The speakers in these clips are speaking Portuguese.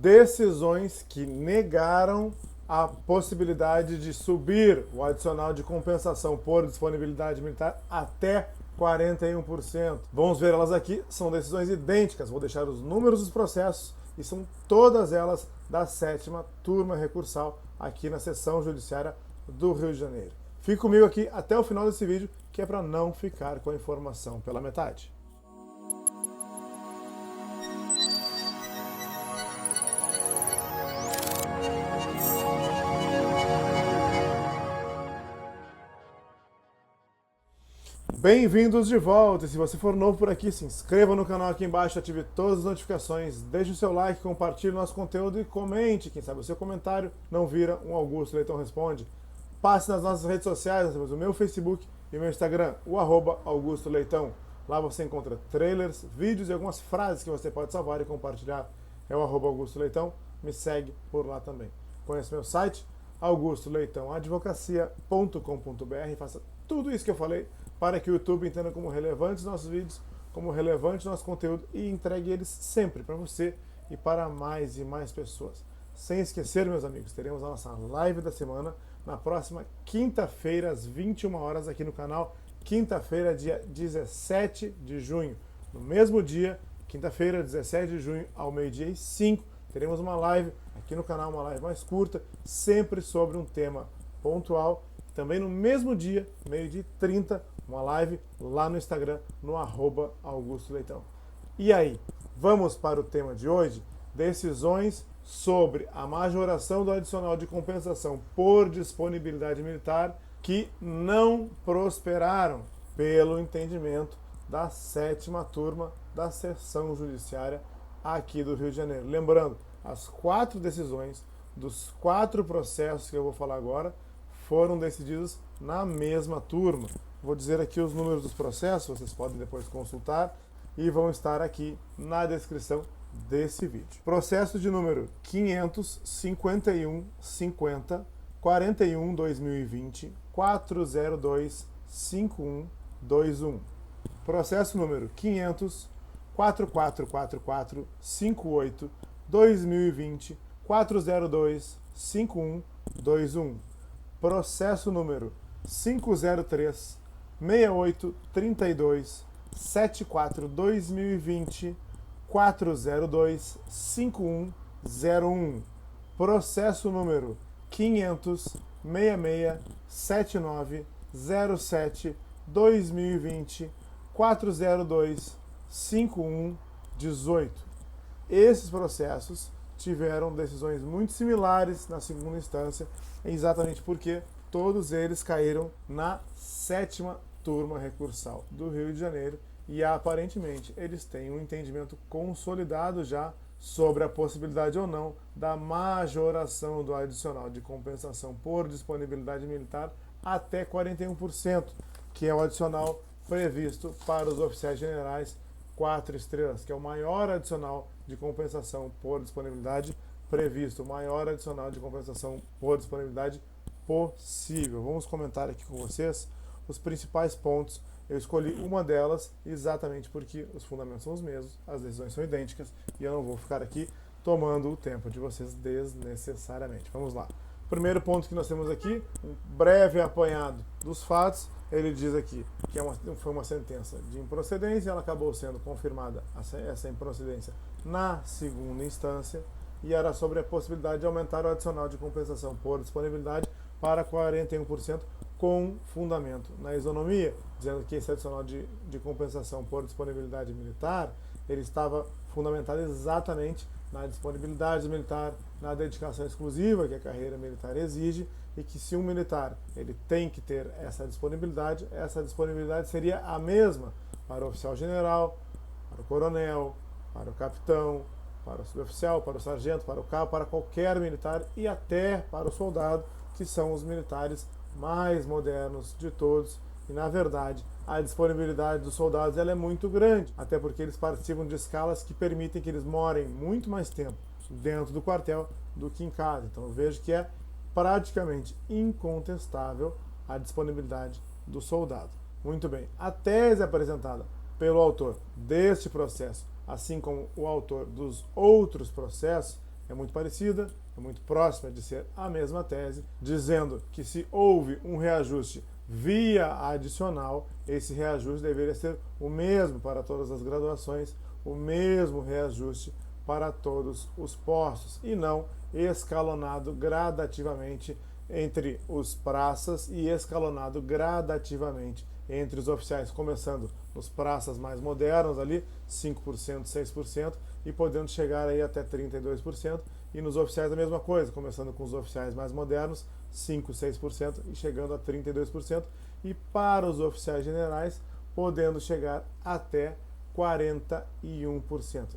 Decisões que negaram a possibilidade de subir o adicional de compensação por disponibilidade militar até 41%. Vamos ver elas aqui, são decisões idênticas, vou deixar os números dos processos e são todas elas da 7ª turma recursal aqui na seção judiciária do Rio de Janeiro. Fique comigo aqui até o final desse vídeo, que é para não ficar com a informação pela metade. Bem-vindos de volta, e se você for novo por aqui, se inscreva no canal aqui embaixo, ative todas as notificações, deixe o seu like, compartilhe nosso conteúdo e comente, quem sabe o seu comentário não vira um Augusto Leitão Responde. Passe nas nossas redes sociais, nós temos o meu Facebook e o meu Instagram, o @Augusto Leitão. Lá você encontra trailers, vídeos e algumas frases que você pode salvar e compartilhar. É o @Augusto Leitão, me segue por lá também. Conheça meu site, augustoleitãoadvocacia.com.br, faça tudo isso que eu falei para que o YouTube entenda como relevantes nossos vídeos, como relevante nosso conteúdo e entregue eles sempre para você e para mais e mais pessoas. Sem esquecer, meus amigos, teremos a nossa live da semana na próxima quinta-feira, às 21 horas, aqui no canal. Quinta-feira, dia 17 de junho. No mesmo dia, quinta-feira, 17 de junho, ao 12h05, teremos uma live aqui no canal, uma live mais curta, sempre sobre um tema pontual. Também no mesmo dia, 12h30, uma live lá no Instagram, no @Augusto Leitão. E aí, vamos para o tema de hoje? Decisões sobre a majoração do adicional de compensação por disponibilidade militar que não prosperaram pelo entendimento da 7ª turma da seção judiciária aqui do Rio de Janeiro. Lembrando, as 4 decisões dos 4 processos que eu vou falar agora foram decididos na mesma turma. Vou dizer aqui os números dos processos, vocês podem depois consultar e vão estar aqui na descrição desse vídeo. Processo de número 55150 41/2020 402 5121. Processo número 500 4444 58 2020 402 5121. Processo número 503 6832 74 2020 402 5101. Processo número 500 66 79 07 2020 402 5118. Esses processos tiveram decisões muito similares na segunda instância, exatamente porque todos eles caíram na 7ª turma recursal do Rio de Janeiro e aparentemente eles têm um entendimento consolidado já sobre a possibilidade ou não da majoração do adicional de compensação por disponibilidade militar até 41%, que é o adicional previsto para os oficiais generais 4 estrelas, que é o maior adicional de compensação por disponibilidade previsto, o maior adicional de compensação por disponibilidade possível. Vamos comentar aqui com vocês os principais pontos. Eu escolhi uma delas exatamente porque os fundamentos são os mesmos, as decisões são idênticas e eu não vou ficar aqui tomando o tempo de vocês desnecessariamente. Vamos lá. Primeiro ponto que nós temos aqui, um breve apanhado dos fatos. Ele diz aqui que foi uma sentença de improcedência, ela acabou sendo confirmada, essa improcedência, na segunda instância, e era sobre a possibilidade de aumentar o adicional de compensação por disponibilidade para 41% com fundamento na isonomia, dizendo que esse adicional de compensação por disponibilidade militar, ele estava fundamentado exatamente na disponibilidade militar, na dedicação exclusiva que a carreira militar exige, e que se um militar ele tem que ter essa disponibilidade seria a mesma para o oficial general, para o coronel, para o capitão, para o suboficial, para o sargento, para o cabo, para qualquer militar e até para o soldado, que são os militares mais modernos de todos. E, na verdade, a disponibilidade dos soldados ela é muito grande, até porque eles participam de escalas que permitem que eles morem muito mais tempo dentro do quartel do que em casa. Então, eu vejo que é praticamente incontestável a disponibilidade do soldado. Muito bem, a tese apresentada pelo autor deste processo, assim como o autor dos outros processos, é muito parecida, é muito próxima de ser a mesma tese, dizendo que se houve um reajuste via adicional, esse reajuste deveria ser o mesmo para todas as graduações, o mesmo reajuste para todos os postos, e não escalonado gradativamente entre os praças e escalonado gradativamente entre os oficiais, começando nos praças mais modernos ali, 5%, 6%, e podendo chegar aí até 32%, e nos oficiais a mesma coisa, começando com os oficiais mais modernos, 5%, 6%, e chegando a 32%, e para os oficiais generais, podendo chegar até 41%,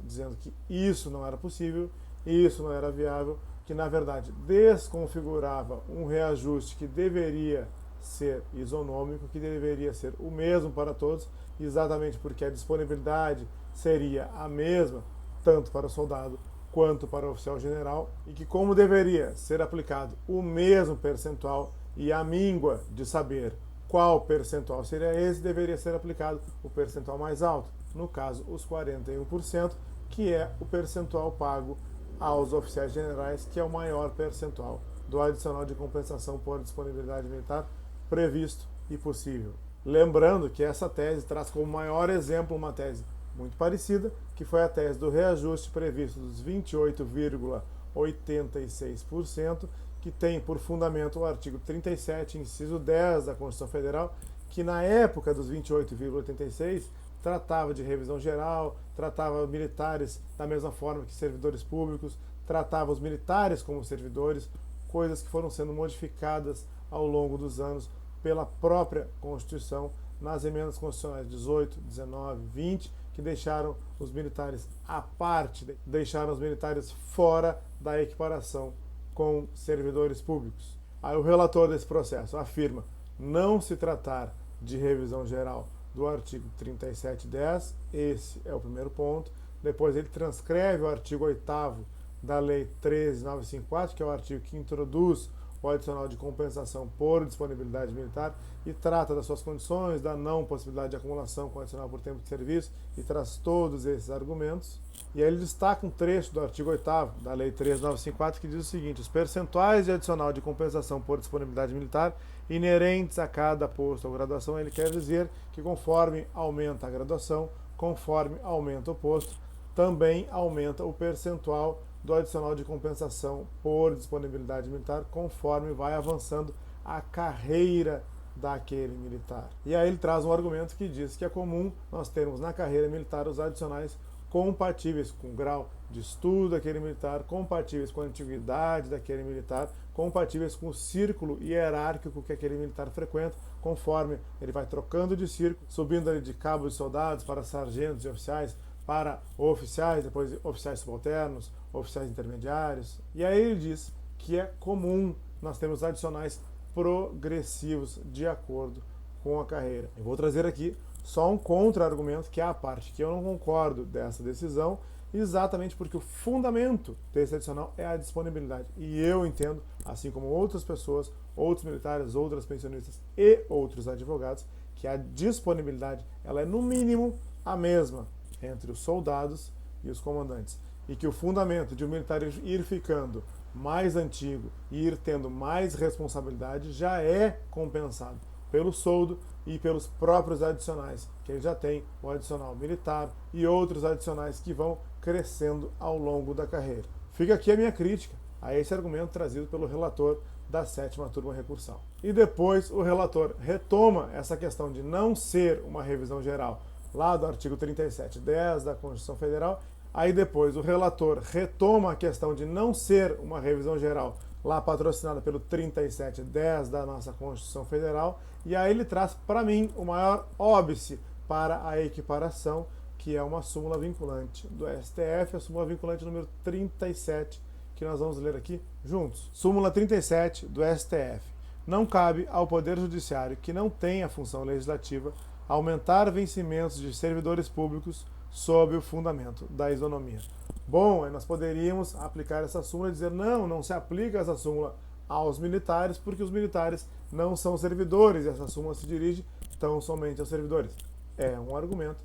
dizendo que isso não era possível, isso não era viável, que na verdade desconfigurava um reajuste que deveria ser isonômico, que deveria ser o mesmo para todos, exatamente porque a disponibilidade seria a mesma, tanto para o soldado quanto para o oficial general, e que como deveria ser aplicado o mesmo percentual e a míngua de saber qual percentual seria esse, deveria ser aplicado o percentual mais alto, no caso os 41%, que é o percentual pago aos oficiais generais, que é o maior percentual do adicional de compensação por disponibilidade militar previsto e possível. Lembrando que essa tese traz como maior exemplo uma tese muito parecida, que foi a tese do reajuste previsto dos 28,86%, que tem por fundamento o artigo 37, inciso 10 da Constituição Federal, que na época dos 28,86% tratava de revisão geral, tratava militares da mesma forma que servidores públicos, tratava os militares como servidores, coisas que foram sendo modificadas ao longo dos anos pela própria Constituição, nas emendas constitucionais 18, 19, 20, que deixaram os militares à parte, deixaram os militares fora da equiparação com servidores públicos. Aí o relator desse processo afirma não se tratar de revisão geral do artigo 3710, esse é o primeiro ponto. Depois ele transcreve o artigo 8º da Lei 13.954, que é o artigo que introduz o adicional de compensação por disponibilidade militar e trata das suas condições, da não possibilidade de acumulação com adicional por tempo de serviço, e traz todos esses argumentos. E aí ele destaca um trecho do artigo 8º da Lei 13.954 que diz o seguinte: os percentuais de adicional de compensação por disponibilidade militar inerentes a cada posto ou graduação, ele quer dizer que conforme aumenta a graduação, conforme aumenta o posto, também aumenta o percentual do adicional de compensação por disponibilidade militar, conforme vai avançando a carreira daquele militar. E aí ele traz um argumento que diz que é comum nós termos na carreira militar os adicionais compatíveis com o grau de estudo daquele militar, compatíveis com a antiguidade daquele militar, compatíveis com o círculo hierárquico que aquele militar frequenta, conforme ele vai trocando de círculo, subindo ali de cabos de soldados para sargentos e oficiais, para oficiais, depois oficiais subalternos, oficiais intermediários. E aí ele diz que é comum nós termos adicionais progressivos de acordo com a carreira. Eu vou trazer aqui só um contra-argumento, que é a parte que eu não concordo dessa decisão, exatamente porque o fundamento desse adicional é a disponibilidade. E eu entendo, assim como outras pessoas, outros militares, outras pensionistas e outros advogados, que a disponibilidade ela é no mínimo a mesma entre os soldados e os comandantes. E que o fundamento de um militar ir ficando mais antigo e ir tendo mais responsabilidade já é compensado pelo soldo e pelos próprios adicionais, que ele já tem o adicional militar e outros adicionais que vão crescendo ao longo da carreira. Fica aqui a minha crítica a esse argumento trazido pelo relator da 7ª turma recursal. E depois o relator retoma essa questão de não ser uma revisão geral lá do artigo 3710 da Constituição Federal. Aí depois o relator retoma a questão de não ser uma revisão geral lá patrocinada pelo 3710 da nossa Constituição Federal, e aí ele traz para mim o maior óbice para a equiparação, que é uma súmula vinculante do STF, a súmula vinculante número 37, que nós vamos ler aqui juntos. Súmula 37 do STF. Não cabe ao Poder Judiciário, que não tem a função legislativa, aumentar vencimentos de servidores públicos sob o fundamento da isonomia. Bom, aí nós poderíamos aplicar essa súmula e dizer não se aplica essa súmula aos militares, porque os militares não são servidores, e essa súmula se dirige tão somente aos servidores. É um argumento,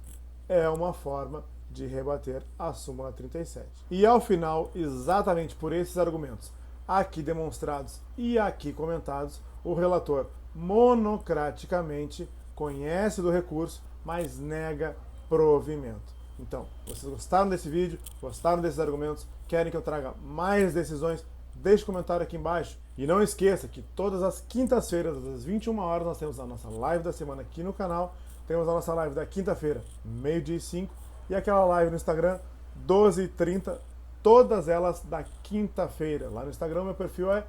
é uma forma de rebater a súmula 37. E ao final, exatamente por esses argumentos aqui demonstrados e aqui comentados, o relator monocraticamente conhece do recurso, mas nega provimento. Então, vocês gostaram desse vídeo? Gostaram desses argumentos? Querem que eu traga mais decisões? Deixe um comentário aqui embaixo. E não esqueça que todas as quintas-feiras, às 21 horas, nós temos a nossa live da semana aqui no canal. Temos a nossa live da quinta-feira, 12h05. E aquela live no Instagram, 12h30. Todas elas da quinta-feira. Lá no Instagram, meu perfil é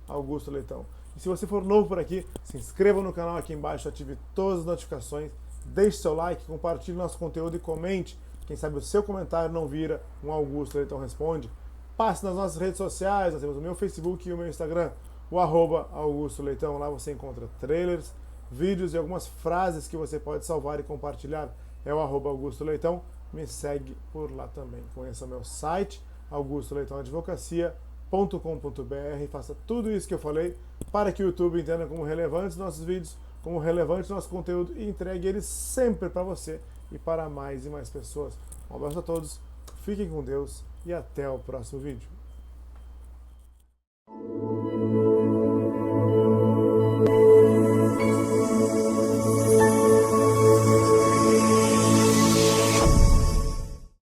@AugustoLeitão. E se você for novo por aqui, se inscreva no canal aqui embaixo, ative todas as notificações, deixe seu like, compartilhe nosso conteúdo e comente. Quem sabe o seu comentário não vira um Augusto Leitão Responde. Passe nas nossas redes sociais, nós temos o meu Facebook e o meu Instagram, o @Augusto Leitão. Lá você encontra trailers, vídeos e algumas frases que você pode salvar e compartilhar. É o @Augusto Leitão. Me segue por lá também. Conheça o meu site, augustoleitãoadvocacia.com.br. Faça tudo isso que eu falei para que o YouTube entenda como relevantes nossos vídeos, como relevante nosso conteúdo e entregue eles sempre para você e para mais e mais pessoas. Um abraço a todos, fiquem com Deus e até o próximo vídeo.